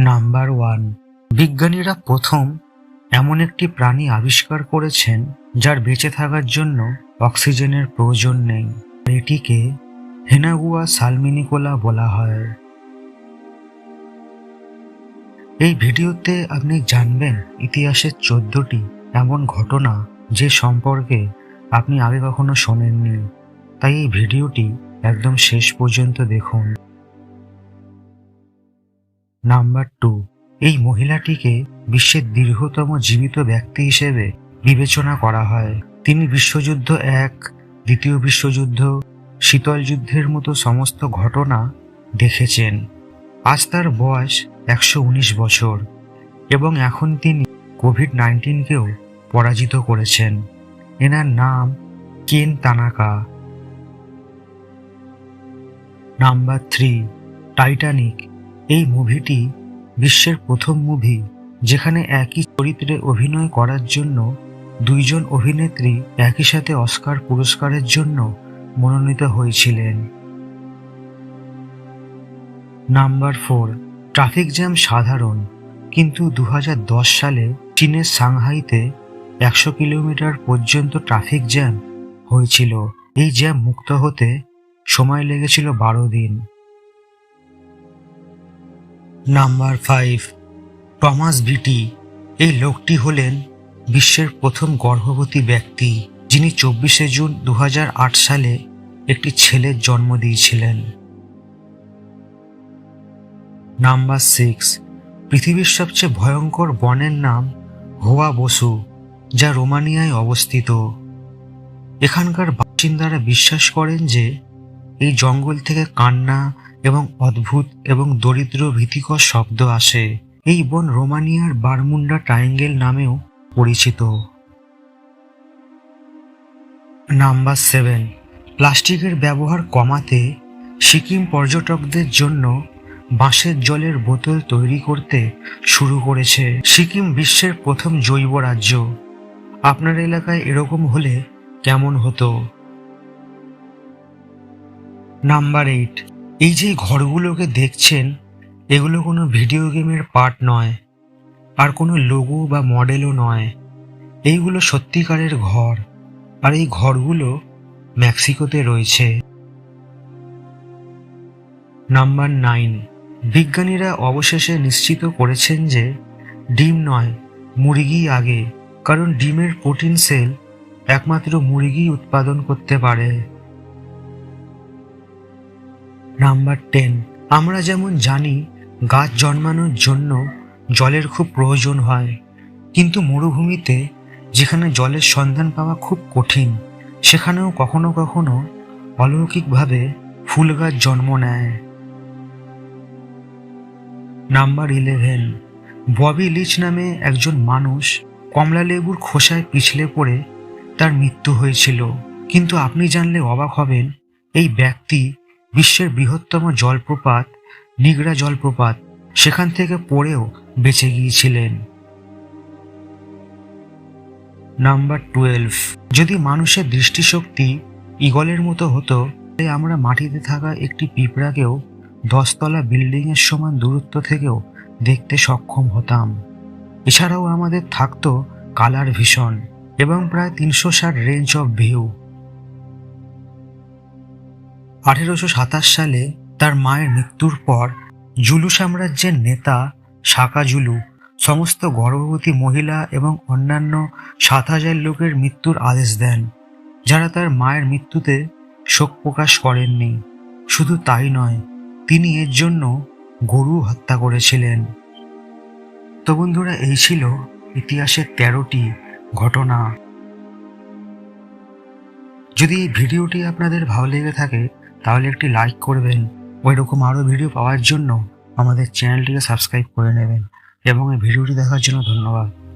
Number 1, বিজ্ঞানীরা প্রথম এমন একটি প্রাণী আবিষ্কার করেছেন যার বেঁচে থাকার জন্য অক্সিজেনের প্রয়োজন নেই। এটিকে হেনাগুয়া সালমিনিকোলা বলা হয়। এই ভিডিওতে আপনি জানবেন ইতিহাসের 14টি এমন ঘটনা যে সম্পর্কে আপনি আগে কখনো শোনেননি, তাই এই ভিডিওটি একদম শেষ পর্যন্ত দেখুন। নাম্বার 2, এই মহিলাটিকে বিশ্বের দীর্ঘতম জীবিত ব্যক্তি হিসেবে বিবেচনা করা হয়। তিনি বিশ্বযুদ্ধ 1, দ্বিতীয় বিশ্বযুদ্ধ, শীতল যুদ্ধের মতো সমস্ত ঘটনা দেখেছেন। আজ তার বয়স 119 বছর এবং এখন তিনি কোভিড-19কেও পরাজিত করেছেন। এনার নাম কেন তানাকা। Number 3, Titanic. এই মুভিটি বিশ্বের প্রথম মুভি যেখানে একই চরিত্রে অভিনয় করার জন্য দুইজন অভিনেত্রী একই সাথে অস্কার পুরস্কারের জন্য মনোনীত হয়েছিলেন। নাম্বার 4, ট্রাফিক জ্যাম সাধারণ, কিন্তু 2010 সালে চীনের সাংহাইতে 100 কিলোমিটার পর্যন্ত ট্রাফিক জ্যাম হয়েছিল। এই জ্যাম মুক্ত হতে সময় লেগেছিল 12 দিন। নাম্বার 5, টমাস বিটি। এই লোকটি হলেন বিশ্বের প্রথম গর্ভবতী ব্যক্তি, যিনি 24শে জুন 2008 সালে একটি ছেলের জন্ম দিয়েছিলেন। নাম্বার 6, পৃথিবীর সবচেয়ে ভয়ঙ্কর বনের নাম হোয়া বসু, যা রোমানিয়ায় অবস্থিত। এখানকার বাসিন্দারা বিশ্বাস করেন যে এই জঙ্গল থেকে কান্না এবং অদ্ভুত এবং দরিদ্র ভীতিকর শব্দ আসে। এই বন রোমানিয়ার বারমুন্ডা ট্রায়াঙ্গেল নামেও পরিচিত। নাম্বার 7, প্লাস্টিকের ব্যবহার কমাতে সিকিম পর্যটকদের জন্য বাঁশের জলের বোতল তৈরি করতে শুরু করেছে। সিকিম বিশ্বের প্রথম জৈব রাজ্য। আপনার এলাকায় এরকম হলে কেমন হতো? নাম্বার 8, এই যে ঘরগুলোকে দেখছেন এগুলো কোনো ভিডিও গেমের পার্ট নয়, আর কোনো লোগো বা মডেলও নয়। এইগুলো সত্যিকারের ঘর, আর এই ঘরগুলো মেক্সিকোতে রয়েছে। নাম্বার 9, বিজ্ঞানীরা অবশেষে নিশ্চিত করেছেন যে ডিম নয় মুরগি আগে, কারণ ডিমের প্রোটিন সেল একমাত্র মুরগি উৎপাদন করতে পারে। নাম্বার 10, আমরা যেমন জানি গাছ জন্মানোর জন্য জলের খুব প্রয়োজন হয়, কিন্তু মরুভূমিতে যেখানে জলের সন্ধান পাওয়া খুব কঠিন, সেখানেও কখনো কখনো অলৌকিকভাবে ফুল গাছ জন্ম নেয়। নাম্বার 11, ববি লিচ নামে একজন মানুষ কমলালেবুর খোসায় পিছলে পড়ে তার মৃত্যু হয়েছিল, কিন্তু আপনি জানলে অবাক হবেন এই ব্যক্তি বিশ্বের বৃহত্তম জলপ্রপাত নিগড়া জলপ্রপাত সেখান থেকে পড়েও বেঁচে গিয়েছিলেন। নাম্বার 12, যদি মানুষের দৃষ্টিশক্তি ঈগলের মতো হতো তাহলে আমরা মাটিতে থাকা একটি পিঁপড়াকেও 10 তলা বিল্ডিংয়ের সমান দূরত্ব থেকেও দেখতে সক্ষম হতাম। এছাড়াও আমাদের থাকতো কালার ভিশন এবং প্রায় 360 রেঞ্জ অফ ভিউ। 1827 সালে তার মায়ের মৃত্যুর পর জুলু সাম্রাজ্যের নেতা সাকা জুলু সমস্ত গর্ভবতী মহিলা এবং অন্যান্য 7000 লোকের মৃত্যুর আদেশ দেন, যারা তার মায়ের মৃত্যুতে শোক প্রকাশ করেননি। শুধু তাই নয়, তিনি এর জন্য গরু হত্যা করেছিলেন। তো বন্ধুরা, এই ছিল ইতিহাসের 13টি ঘটনা। যদি এই ভিডিওটি আপনাদের ভালো লেগে থাকে তাহলে একটি লাইক করবেন। ওই রকম আরও ভিডিও পাওয়ার জন্য আমাদের চ্যানেলটিকে সাবস্ক্রাইব করে নেবেন এবং এই ভিডিওটি দেখার জন্য ধন্যবাদ।